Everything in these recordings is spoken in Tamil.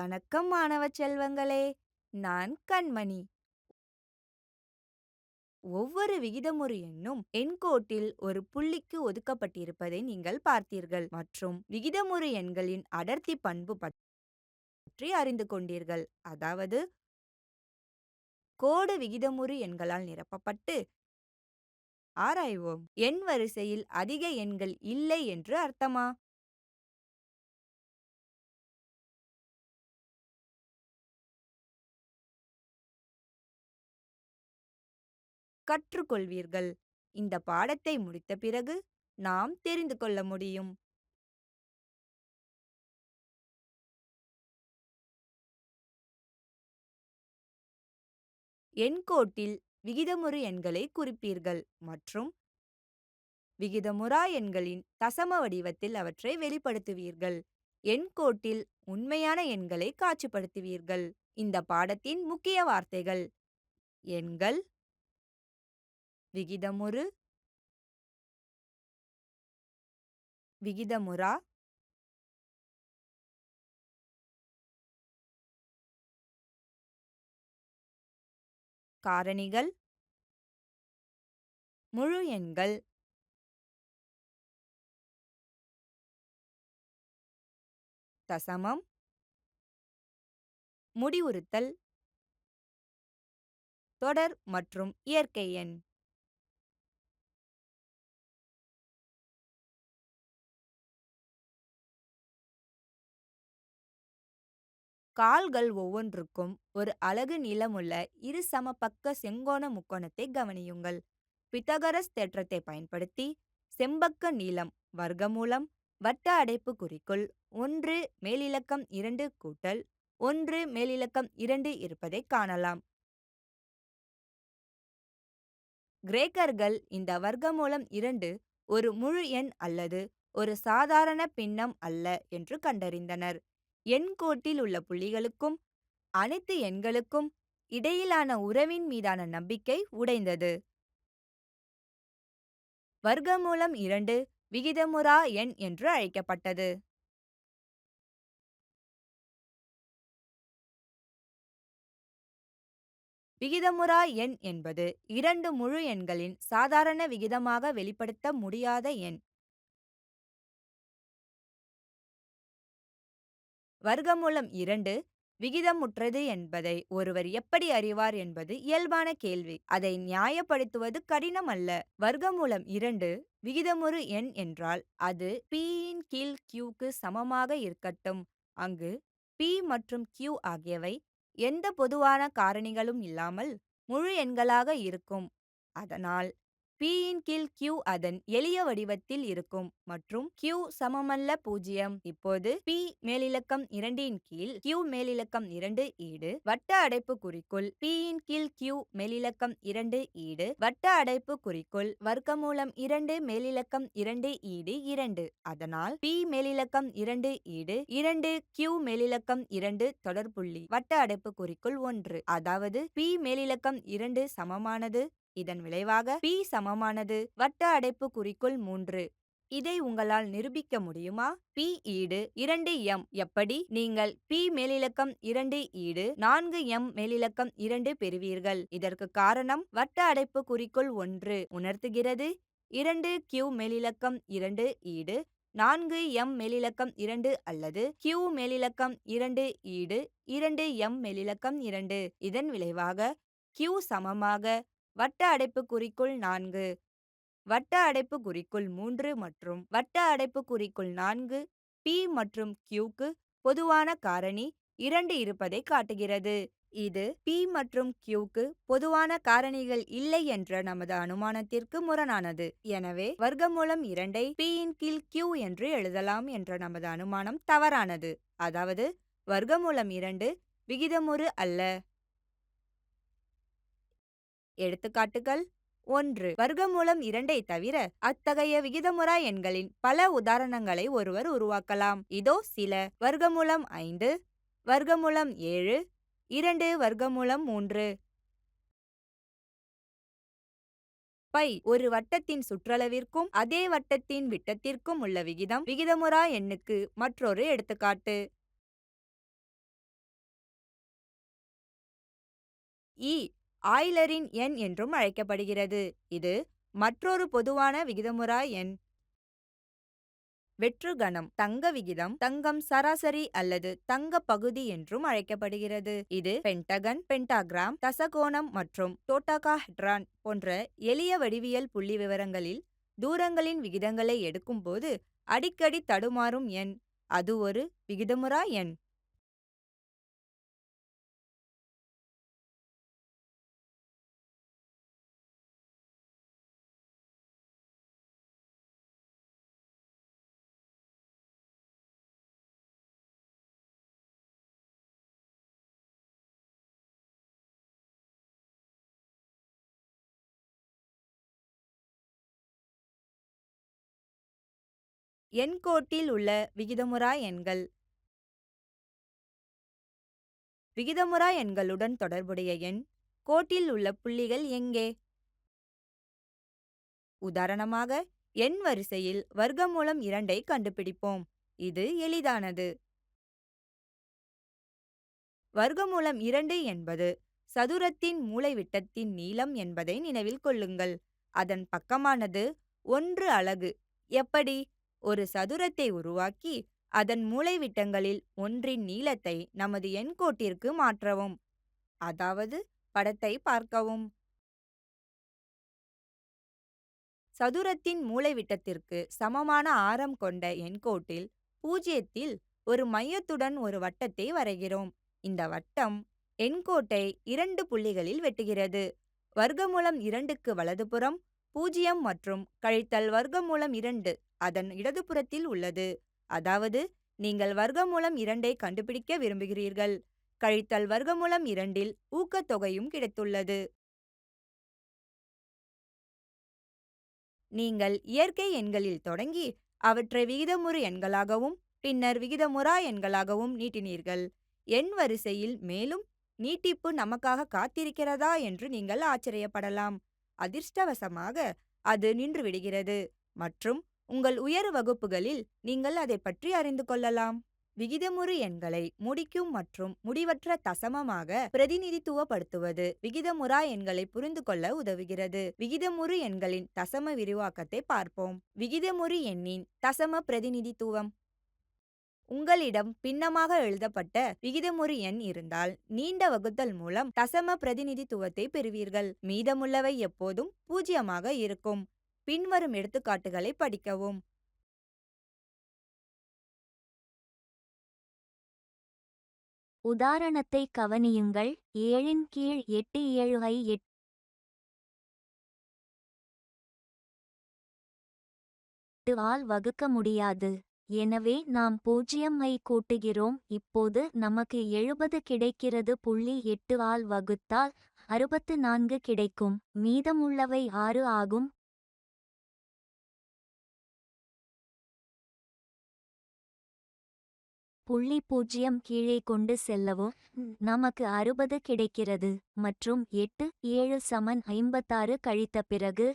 வணக்கம் மாணவ செல்வங்களே! நான் கண்மணி. ஒவ்வொரு விகிதமுறு எண்ணும் எண்கோட்டில் ஒரு புள்ளிக்கு ஒதுக்கப்பட்டிருப்பதை நீங்கள் பார்த்தீர்கள் மற்றும் விகிதமுறு எண்களின் அடர்த்தி பண்பு பற்றி அறிந்து கொண்டீர்கள். அதாவது கோடு விகிதமுறு எண்களால் நிரப்பப்பட்டு ஆராய்வோம். எண் வரிசையில் அதிக எண்கள் இல்லை என்று அர்த்தமா? கற்றுக்கொள்வீர்கள். இந்த பாடத்தை முடித்த பிறகு நாம் தெரிந்து கொள்ள முடியும். எண்கோட்டில் விகிதமுறு எண்களை குறிப்பீர்கள் மற்றும் விகிதமுறா எண்களின் தசம வடிவத்தில் அவற்றை வெளிப்படுத்துவீர்கள். எண்கோட்டில் உண்மையான எண்களை காட்சிப்படுத்துவீர்கள். இந்த பாடத்தின் முக்கிய வார்த்தைகள்: எண்கள், விகிதமுறு, விகிதமுறா, காரணிகள், முழு எண்கள், தசமம், முடிவுறுத்தல், தொடர் மற்றும் இயற்கை எண். கால்கள் ஒவ்வொன்றுக்கும் ஒரு அலகு நீளமுள்ள இரு சமபக்க செங்கோண முக்கோணத்தை கவனியுங்கள். பித்தகரஸ் தேற்றத்தை பயன்படுத்தி செம்பக்க நீளம் வர்க்கமூலம் வட்ட அடைப்புக்குறிக்குள் 1 மேலிலக்கம் 2 கூட்டல் 1 மேலிலக்கம் 2 இருப்பதைக் காணலாம். கிரேக்கர்கள் இந்த வர்க்கமூலம் 2 ஒரு முழு எண் அல்லது ஒரு சாதாரண பின்னம் அல்ல என்று கண்டறிந்தனர். எண்கோட்டில் உள்ள புள்ளிகளுக்கும் அனைத்து எண்களுக்கும் இடையிலான உறவின் மீதான நம்பிக்கை உடைந்தது. வர்க்கமூலம் 2 விகிதமுறா எண் என்று அழைக்கப்பட்டது. விகிதமுறா எண் என்பது இரண்டு முழு எண்களின் சாதாரண விகிதமாக வெளிப்படுத்த முடியாத எண். வர்க்கமூலம் 2 விகிதமுற்றது என்பதை ஒருவர் எப்படி அறிவார் என்பது இயல்பான கேள்வி. அதை நியாயப்படுத்துவது கடினம் அல்ல. வர்க்கமூலம் 2 விகிதமுறு எண் என்றால் அது P/Q க்கு சமமாக இருக்கட்டும். அங்கு P மற்றும் Q ஆகியவை எந்த பொதுவான காரணிகளும் இல்லாமல் முழு எண்களாக இருக்கும். அதனால் P/Q அதன் எளிய வடிவத்தில் இருக்கும் மற்றும் Q சமமல்ல 0. இப்போது P மேலிலக்கம் 2 கீழ் Q மேலிலக்கம் 2 ஈடு வட்ட அடைப்புக்குறிக்குள் P/Q மேலிலக்கம் 2 ஈடு வட்ட அடைப்புக்குறிக்குள் வர்க்கமூலம் 2 மேலிலக்கம் 2 ஈடு 2. அதனால் P மேலிலக்கம் 2 ஈடு 2 Q மேலிலக்கம் 2 தொடர்புள்ளி வட்ட அடைப்புக்குறிக்குள் 1. அதாவது P மேலிலக்கம் 2 சமமானது. இதன் விளைவாக P சமமானது வட்ட அடைப்புக்குறிக்குள் 3. இதை உங்களால் நிரூபிக்க முடியுமா? P ஈடு 2m. எப்படி? நீங்கள் P மேலிலக்கம் 2 ஈடு 4m மேலிலக்கம் 2 பெறுவீர்கள். இதற்கு காரணம் வட்ட அடைப்புக்குறிக்குள் 1 உணர்த்துகிறது. 2Q மேலிலக்கம் 2 ஈடு 4m மேலிலக்கம் 2 அல்லது Q மேலிலக்கம் 2 ஈடு 2m மேலிலக்கம் 2. இதன் விளைவாக Q சமமாக வட்ட அடைப்புக்குறிக்குள் 4 வட்ட அடைப்புக்குறிக்குள் 3 மற்றும் வட்ட அடைப்புக்குறிக்குள் 4 P மற்றும் Qக்கு பொதுவான காரணி 2 இருப்பதை காட்டுகிறது. இது P மற்றும் Qக்கு பொதுவான காரணிகள் இல்லை என்ற நமது அனுமானத்திற்கு முரணானது. எனவே வர்க்கமூலம் 2 ஐ P/Q என்று எழுதலாம் என்ற நமது அனுமானம் தவறானது. அதாவது வர்க்கமூலம் 2 விகிதமுறு அல்ல. எடுத்துக்காட்டுகள்: 1. வர்க்கமூலம் 2 தவிர அத்தகைய விகிதமுறா எண்களின் பல உதாரணங்களை ஒருவர் உருவாக்கலாம். இதோ சில: வர்க்கமூலம் 5, வர்க்கமூலம் 7, 2 வர்க்கமூலம் 3. பை ஒரு வட்டத்தின் சுற்றளவிற்கும் அதே வட்டத்தின் விட்டத்திற்கும் உள்ள விகிதம் விகிதமுறா எண்ணுக்கு மற்றொரு எடுத்துக்காட்டு. இ ஆய்லரின் எண் என்றும் அழைக்கப்படுகிறது. இது மற்றொரு பொதுவான விகிதமுறா எண். வெற்று கணம் தங்க விகிதம், தங்கம் சராசரி அல்லது தங்க பகுதி என்றும் அழைக்கப்படுகிறது. இது பென்டகன், பென்டாகிராம், தசகோணம் மற்றும் டோடாகாஹெட்ரான் போன்ற எளிய வடிவியல் புள்ளி விவரங்களில் தூரங்களின் விகிதங்களை எடுக்கும்போது அடிக்கடி தடுமாறும் எண். அது ஒரு விகிதமுறா எண். எண்கோட்டில் உள்ள விகிதமுறா எண்கள். விகிதமுறா எண்களுடன் தொடர்புடைய எண் கோட்டில் உள்ள புள்ளிகள் எங்கே? உதாரணமாக, எண் வரிசையில் வர்க்கமூலம் 2ஐ கண்டுபிடிப்போம். இது எளிதானது. வர்க்கமூலம் 2 என்பது சதுரத்தின் மூலைவிட்டத்தின் நீளம் என்பதை நினைவில் கொள்ளுங்கள். அதன் பக்கமானது 1 அலகு. எப்படி? ஒரு சதுரத்தை உருவாக்கி அதன் மூலைவிட்டங்களில் ஒன்றின் நீளத்தை நமது எண்கோட்டிற்கு மாற்றவும். அதாவது படத்தை பார்க்கவும். சதுரத்தின் மூலைவிட்டத்திற்கு சமமான ஆரம் கொண்ட எண்கோட்டில் 0ல் ஒரு மையத்துடன் ஒரு வட்டத்தை வரைகிறோம். இந்த வட்டம் எண்கோட்டை 2 புள்ளிகளில் வெட்டுகிறது. வர்க்கமூலம் 2க்கு வலதுபுறம் 0 மற்றும் கழித்தல் வர்க்கமூலம் 2 அதன் இடதுபுறத்தில் உள்ளது. அதாவது நீங்கள் வர்க்கமூலம் 2ஐ கண்டுபிடிக்க விரும்புகிறீர்கள். கழித்தல் வர்க்கமூலம் 2ல் ஊக்கத்தொகையும் கிடைத்துள்ளது. நீங்கள் இயற்கை எண்களில் தொடங்கி அவற்றை விகிதமுறு எண்களாகவும் பின்னர் விகிதமுறா எண்களாகவும் நீட்டினீர்கள். எண் வரிசையில் மேலும் நீட்டிப்பு நமக்காக காத்திருக்கிறதா என்று நீங்கள் ஆச்சரியப்படலாம். அதிர்ஷ்டவசமாக அது நின்றுவிடுகிறது மற்றும் உங்கள் உயர் வகுப்புகளில் நீங்கள் அதை பற்றி அறிந்து கொள்ளலாம். விகிதமுறு எண்களை முடிக்கும் மற்றும் முடிவற்ற தசமமாக பிரதிநிதித்துவப்படுத்துவது விகிதமுறா எண்களை புரிந்து கொள்ள உதவுகிறது. விகிதமுறு எண்களின் தசம விரிவாக்கத்தை பார்ப்போம். விகிதமுறு எண்ணின் தசம பிரதிநிதித்துவம். உங்களிடம் பின்னமாக எழுதப்பட்ட விகிதமுறு எண் இருந்தால் நீண்ட வகுத்தல் மூலம் தசம பிரதிநிதித்துவத்தை பெறுவீர்கள். மீதமுள்ளவை எப்போதும் 0ஆக இருக்கும். பின்வரும் எடுத்துக்காட்டுகளை படிக்கவும். உதாரணத்தை கவனியுங்கள். 7 கீழ் 8 7ஐ 8 ஆல் வகுக்க முடியாது. எனவே நாம் 0ஐ கூட்டுகிறோம். இப்போது நமக்கு 70 கிடைக்கிறது. 8 ஆல் வகுத்தால் 64 கிடைக்கும். மீதமுள்ளவை 6 ஆகும். 0 கீழே கொண்டு செல்லவும் நமக்கு 60 கிடைக்கிறது மற்றும் 8 7 சமன் 56 கழித்த பிறகு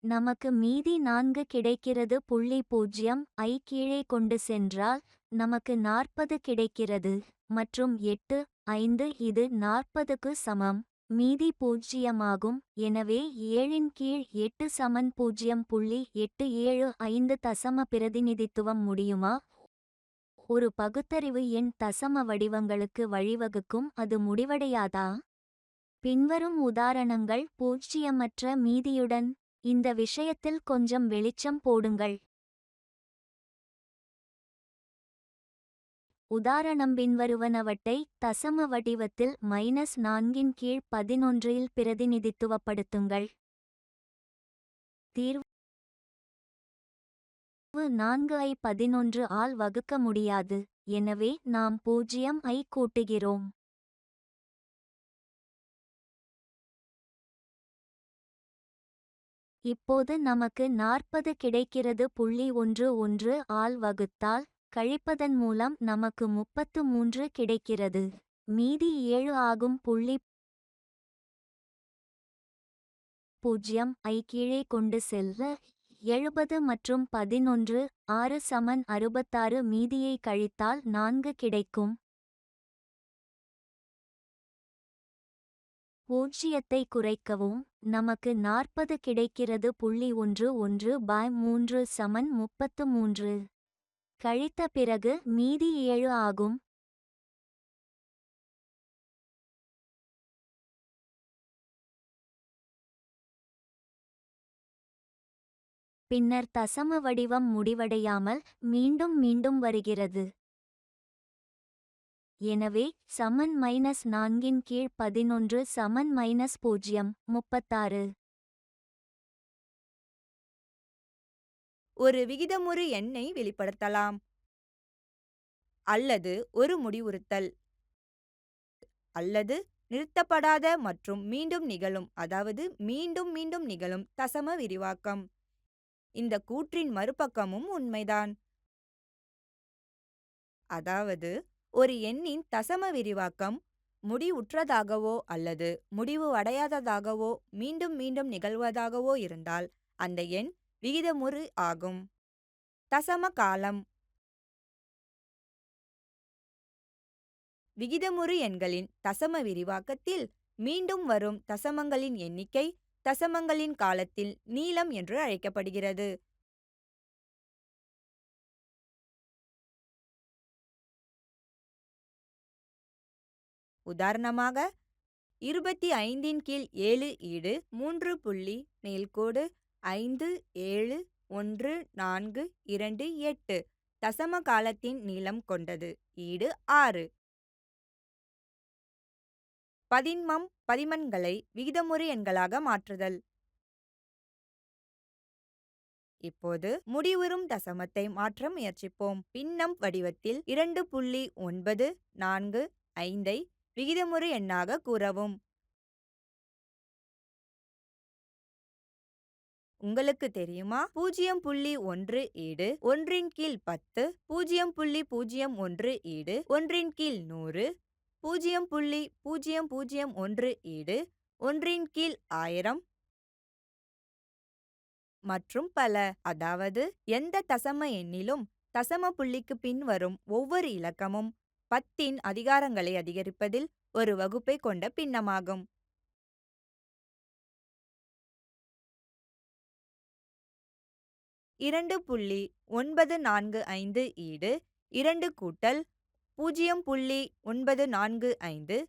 நமக்கு மீதி 4 கிடைக்கிறது. 0 ஐ கீழே கொண்டு சென்றால் நமக்கு 40 கிடைக்கிறது மற்றும் 8 5 இது 40க்கு சமம். மீதி 0 ஆகும். எனவே 7 கீழ் 8 சமன் 0.875 தசம பிரதிநிதித்துவம் முடியுமா? ஒரு பகுத்தறிவு எண் தசம வடிவங்களுக்கு வழிவகுக்கும். அது முடிவடையாதா? பின்வரும் உதாரணங்கள் பூஜ்ஜியமற்ற மீதியுடன். இந்த விஷயத்தில் கொஞ்சம் வெளிச்சம் போடுங்கள். உதாரணம் பின்வருவனவற்றை தசம வடிவத்தில் -4 கீழ் 11இல் பிரதிநிதித்துவப்படுத்துங்கள். தீர்வு 4ஐ 11 ஆல் வகுக்க முடியாது. எனவே நாம் 0ஐ கூட்டுகிறோம். இப்போது நமக்கு 40 கிடைக்கிறது. 11 ஆல் வகுத்தால் கழிப்பதன் மூலம் நமக்கு 33 கிடைக்கிறது. மீதி 7 ஆகும். 0 ஐ கீழே கொண்டு செல்ல 70 மற்றும் 11 6 சமன் 66. மீதியை கழித்தால் 4 கிடைக்கும். பூஜ்ஜியத்தை குறைக்கவும் நமக்கு 40 கிடைக்கிறது. 11/3 சமன் 33. கழித்த பிறகு மீதி 7 ஆகும். பின்னர் தசம வடிவம் முடிவடையாமல் மீண்டும் மீண்டும் வருகிறது. எனவே சமன் -4 கீழ் 11 சமன் -0 36. ஒரு விகிதமுறு எண்ணை வெளிப்படுத்தலாம். அல்லது ஒரு முடிவுறுத்தல். அல்லது நிறுத்தப்படாத மற்றும் மீண்டும் நிகழும், அதாவது மீண்டும் மீண்டும் நிகழும் தசம விரிவாக்கம். இந்த கூற்றின் மறுபக்கமும் உண்மைதான். அதாவது ஒரு எண்ணின் தசம விரிவாக்கம் முடிவுற்றதாகவோ அல்லது முடிவு அடையாததாகவோ மீண்டும் மீண்டும் நிகழ்வதாகவோ இருந்தால் அந்த எண் விகிதமுறு ஆகும். தசம காலம். விகிதமுறு எண்களின் தசம விரிவாக்கத்தில் மீண்டும் வரும் தசமங்களின் எண்ணிக்கை தசமங்களின் காலத்தில் நீளம் என்று அழைக்கப்படுகிறது. உதாரணமாக 25 கீழ் 7 ஈடு 3 புள்ளி மேல்கோடு 5 7 1 4 2 8 தசம காலத்தின் நீளம் கொண்டது. ஈடு 6. பதின்மங்களை விகிதமுறு எண்களாக மாற்றுதல். இப்போது முடிவுறும் தசமத்தை மாற்ற முயற்சிப்போம். பின்னம் வடிவத்தில் 2.945 ஐ விகிதமுறு எண்ணாக கூறவும். உங்களுக்கு தெரியுமா? 0.1 ஈடு 1 கீழ் 10, 0.01 ஈடு 1 கீழ் 100, 0.001 ஈடு 1 கீழ் 1000 மற்றும் பல. அதாவது எந்த தசம எண்ணிலும் தசம புள்ளிக்கு பின் வரும் ஒவ்வொரு இலக்கமும் 10இன் அதிகாரங்களை அதிகரிப்பதில் ஒரு வகுப்பை கொண்ட பின்னமாகும். 2.945 ஈடு 2 கூட்டல் 0.945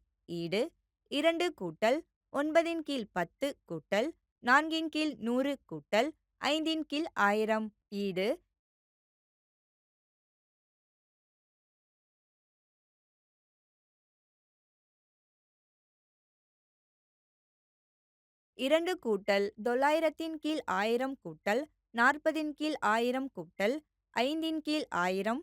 ஈடு 2 கூட்டல் 9 கீழ் 10 கூட்டல் 4 கீழ் 100 கூட்டல் 5 கீழ் 1000 ஈடு 2 கூட்டல் 900 கீழ் 1000 கூட்டல் 40 கீழ் 1000 கூட்டல் 5 கீழ் 1000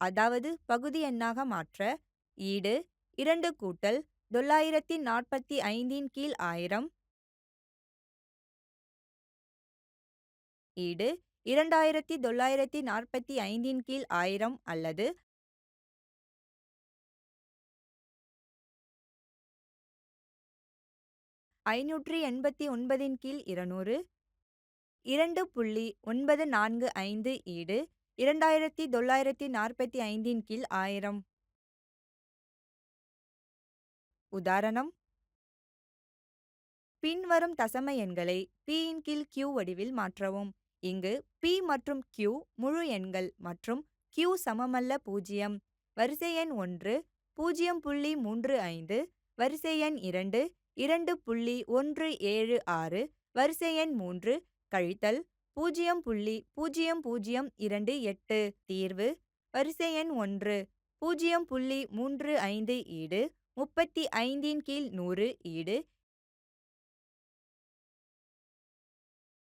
அதாவது பகுதி எண்ணாக மாற்ற ஈடு 2 கூட்டல் 945 கீழ் 1000 ஈடு 2945 கீழ் 1000 அல்லது 589 கீழ் 200. 2.945 ஈடு 2945 கீழ் 1000. உதாரணம். பின்வரும் தசம எண்களை p இன் கீழ் q வடிவில் மாற்றவும். இங்கு p மற்றும் q முழு எண்கள் மற்றும் q சமமல்ல 0. வரிசை எண் 1 0.35, வரிசை எண் 2 2.176, வரிசை எண் 3 கழித்தல் 0.0028. தீர்வு. வரிசை எண் 1 0.35 ஈடு 35 கீழ் 100 ஈடு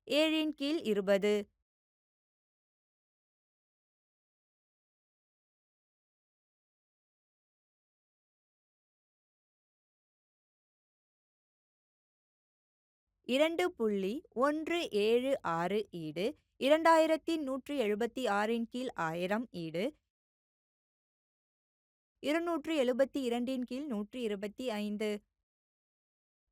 7 கீழ் 20. இரண்டு புள்ளி 176 ஈடு 2176 கீழ் 1000 ஈடு 272 கீழ் 125.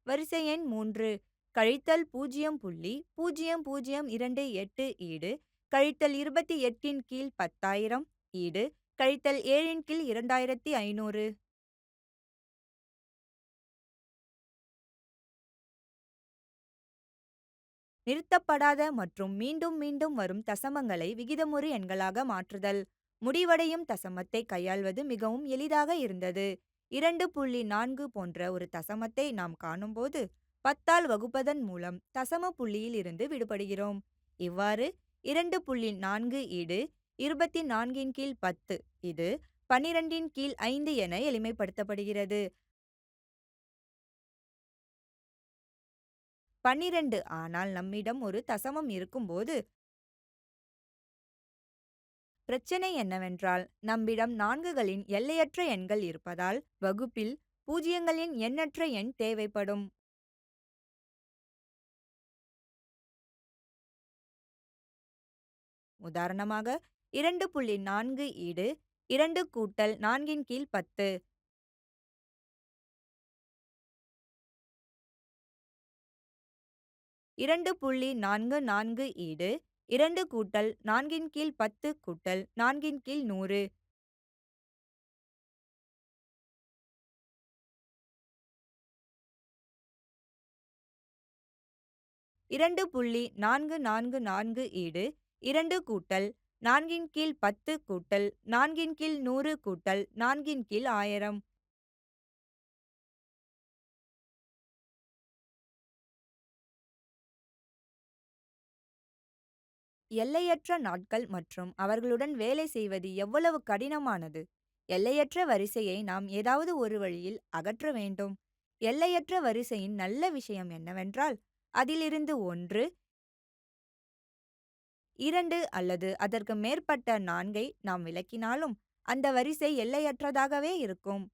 வரிசை எண் 3 கழித்தல் 0.0028 ஈடு கழித்தல் 28 கீழ் 10,000 ஈடு கழித்தல் 7 கீழ் 2500. நிறுத்தப்படாத மற்றும் மீண்டும் மீண்டும் வரும் தசமங்களை விகிதமுறு எண்களாக மாற்றுதல். முடிவடையும் தசமத்தை கையாள்வது மிகவும் எளிதாக இருந்தது. 2.4 போன்ற ஒரு தசமத்தை நாம் காணும்போது 10ஆல் வகுப்பதன் மூலம் தசம புள்ளியில் இருந்து விடுபடுகிறோம். இவ்வாறு 2.4 ஈடு 24 கீழ் 10 இது 12 கீழ் 5 என எளிமைப்படுத்தப்படுகிறது. 12 ஆனால் நம்மிடம் ஒரு தசமம் இருக்கும்போது பிரச்சனை என்னவென்றால் நம்மிடம் நான்குகளின் எல்லையற்ற எண்கள் இருப்பதால் வகுப்பில் பூஜ்ஜியங்களின் எண்ணற்ற எண் தேவைப்படும். உதாரணமாக 2.4 ஈடு 2 கூட்டல் 4 கீழ் 10. 2.44 ஈடு 2 கூட்டல் 4 கீழ் 10 கூட்டல் 4 கீழ் 100. 2.444 ஈடு 2 கூட்டல் 4 கீழ் 10 கூட்டல் 4 கீழ் 100 கூட்டல் 4 கீழ் 1000. எல்லையற்ற நாட்கள் மற்றும் அவர்களுடன் வேலை செய்வது எவ்வளவு கடினமானது. எல்லையற்ற வரிசையை நாம் ஏதாவது ஒரு வழியில் அகற்ற வேண்டும். எல்லையற்ற வரிசையின் நல்ல விஷயம் என்னவென்றால் அதிலிருந்து 1, 2 அல்லது அதற்கு மேற்பட்ட 4ஐ நாம் விலக்கினாலும் அந்த வரிசை எல்லையற்றதாகவே இருக்கும்.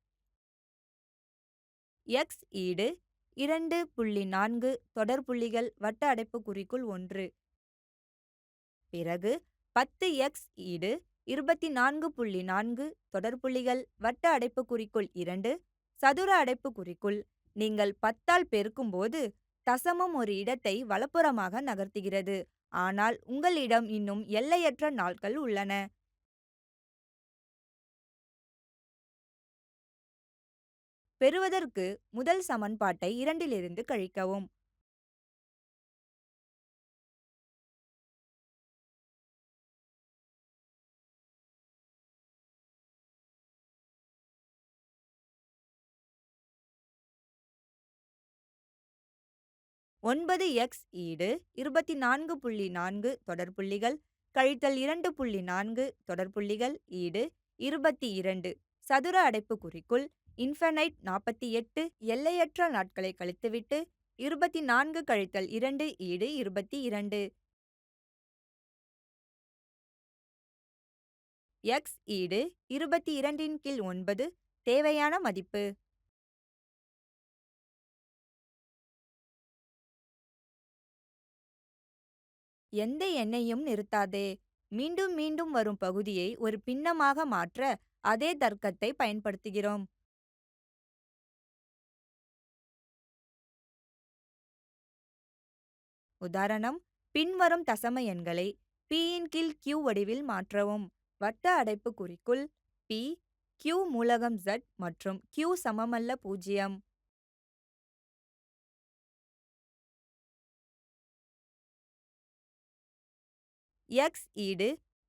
x ஈடு 2.4 தொடர்புள்ளிகள் வட்ட அடைப்புக்குறிக்குள் 1. பிறகு 10x ஈடு 24.4 தொடர்புள்ளிகள் வட்ட அடைப்புக்குறிக்குள் 2 சதுர அடைப்புக்குறிக்குள். நீங்கள் 10ஆல் பெருக்கும்போது தசமம் ஒரு இடத்தை வலப்புறமாக நகர்த்துகிறது. ஆனால் உங்களிடம் இன்னும் எல்லையற்ற நாட்கள் உள்ளன. பெறுவதற்கு முதல் சமன்பாட்டை 2இலிருந்து கழிக்கவும். ஒன்பது எக்ஸ் ஈடு 24.4 தொடர்புள்ளிகள் கழித்தல் 2.4 தொடர்புள்ளிகள் ஈடு 22 சதுர அடைப்புக்குறிக்குள் இன்ஃபைனைட் 48 எல்லையற்ற நாட்களை கழித்துவிட்டு 24 கழித்தல் 2 ஈடு 22. எக்ஸ் ஈடு 22 கீழ் 9 தேவையான மதிப்பு. எந்த எண்ணையும் நிறுத்தாதே. மீண்டும் மீண்டும் வரும் பகுதியை ஒரு பின்னமாக மாற்ற அதே தர்க்கத்தை பயன்படுத்துகிறோம். உதாரணம், பின்வரும் தசம எண்களை p கீழ் q வடிவில் மாற்றவும். வட்ட அடைப்புக்குறிக்குள் p, q மூலகம் z மற்றும் q சமமல்ல 0. x ஈடு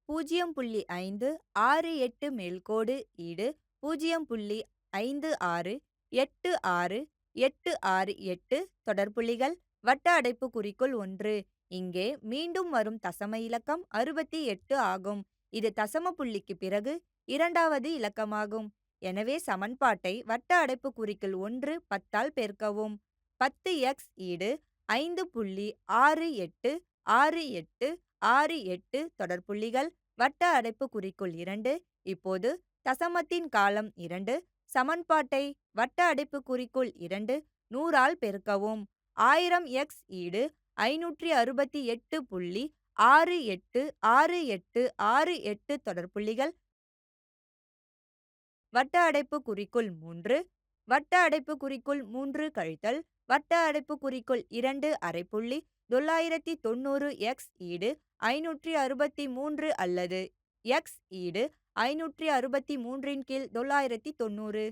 0.568 மேல்கோடு ஈடு 0.568686 தொடர்புள்ளிகள் வட்ட அடைப்புக்குறிக்குள் 1. இங்கே மீண்டும் வரும் தசம இலக்கம் 68 ஆகும். இது தசம புள்ளிக்கு பிறகு இரண்டாவது இலக்கமாகும். எனவே சமன்பாட்டை வட்ட அடைப்புக்குறிக்குள் 1 10ஆல் பெருக்கவும். 10x ஈடு 5.686868 தொடர்புள்ளிகள் வட்ட அடைப்புக்குறிக்குள் 2. இப்போது தசமத்தின் காலம் 2. சமன்பாட்டை வட்ட அடைப்புக்குறிக்குள் 2 100ஆல் பெருக்கவும். 1000x ஈடு 560.686868 தொடர்புள்ளிகள் வட்ட அடைப்புக்குறிக்குள் 3. வட்ட அடைப்புக்குறிக்குள் 3 கழித்தல் வட்ட அடைப்புக்குறிக்குள் 2 அரைப்புள்ளி 990 எக்ஸ் ஈடு 563 அல்லது எக்ஸ் ஈடு 563 இன் கீழ் 990.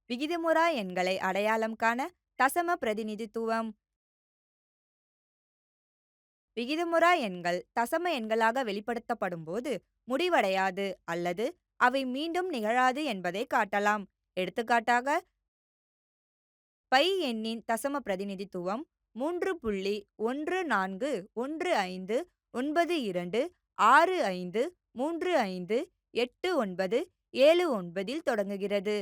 விகிதமுறா எண்களை அடையாளம் காண தசம பிரதிநிதித்துவம். விகிதமுறா எண்கள் தசம எண்களாக வெளிப்படுத்தப்படும்போது முடிவடையாது அல்லது அவை மீண்டும் நிகழாது என்பதை காட்டலாம். எடுத்துக்காட்டாக, பை எண்ணின் தசம பிரதிநிதித்துவம் 3.141565358989 இல் தொடங்குகிறது.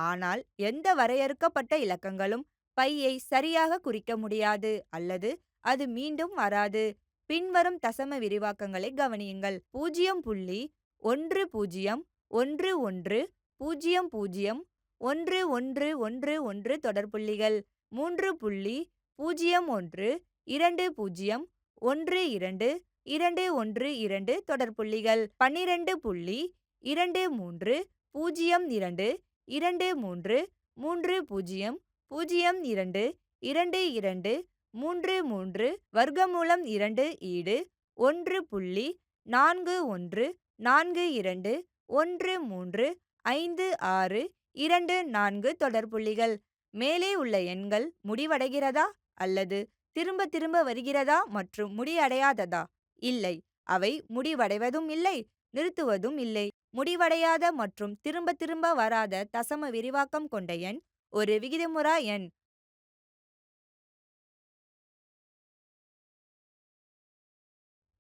ஆனால் எந்த வரையறுக்கப்பட்ட இலக்கங்களும் பையை சரியாக குறிக்க முடியாது அல்லது அது மீண்டும் வராது. பின்வரும் தசம விரிவாக்கங்களை கவனியுங்கள். 0.1011001111 தொடர்புள்ளிகள். 3.0120121212 தொடர்புள்ளிகள். 12.2323202233 வர்க்கமூலம் 2 ஈடு 1.4142135624 தொடர்புள்ளிகள். மேலே உள்ள எண்கள் முடிவடைகிறதா அல்லது திரும்ப திரும்ப வருகிறதா மற்றும் முடிவடையாததா? இல்லை, அவை முடிவடைவதும் இல்லை, நிறுத்துவதும் இல்லை. முடிவடையாத மற்றும் திரும்ப திரும்ப வராத தசம விரிவாக்கம் கொண்ட எண் ஒரு விகிதமுறா எண்.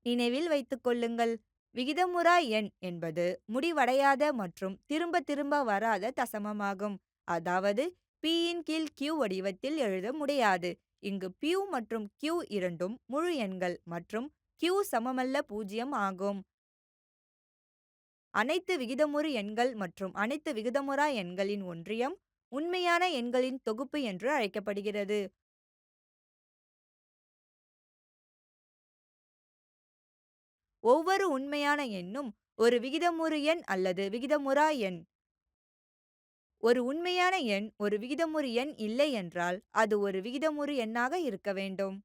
நினைவில் வைத்துக் கொள்ளுங்கள், விகிதமுறா எண் என்பது முடிவடையாத மற்றும் திரும்ப திரும்ப வராத தசமமாகும். அதாவது p இன் கீழ் q வடிவத்தில் எழுத முடியாது. இங்கு p மற்றும் q இரண்டும் முழு எண்கள் மற்றும் q சமமல்ல 0 ஆகும். அனைத்து விகிதமுறு எண்கள் மற்றும் அனைத்து விகிதமுறா எண்களின் ஒன்றியம் உண்மையான எண்களின் தொகுப்பு என்று அழைக்கப்படுகிறது. ஒவ்வொரு உண்மையான எண்ணும் ஒரு விகிதமுறு எண் அல்லது விகிதமுறா எண். ஒரு உண்மையான எண் ஒரு விகிதமுறு எண் இல்லை என்றால் அது ஒரு விகிதமுறு எண்ணாக இருக்க வேண்டும்.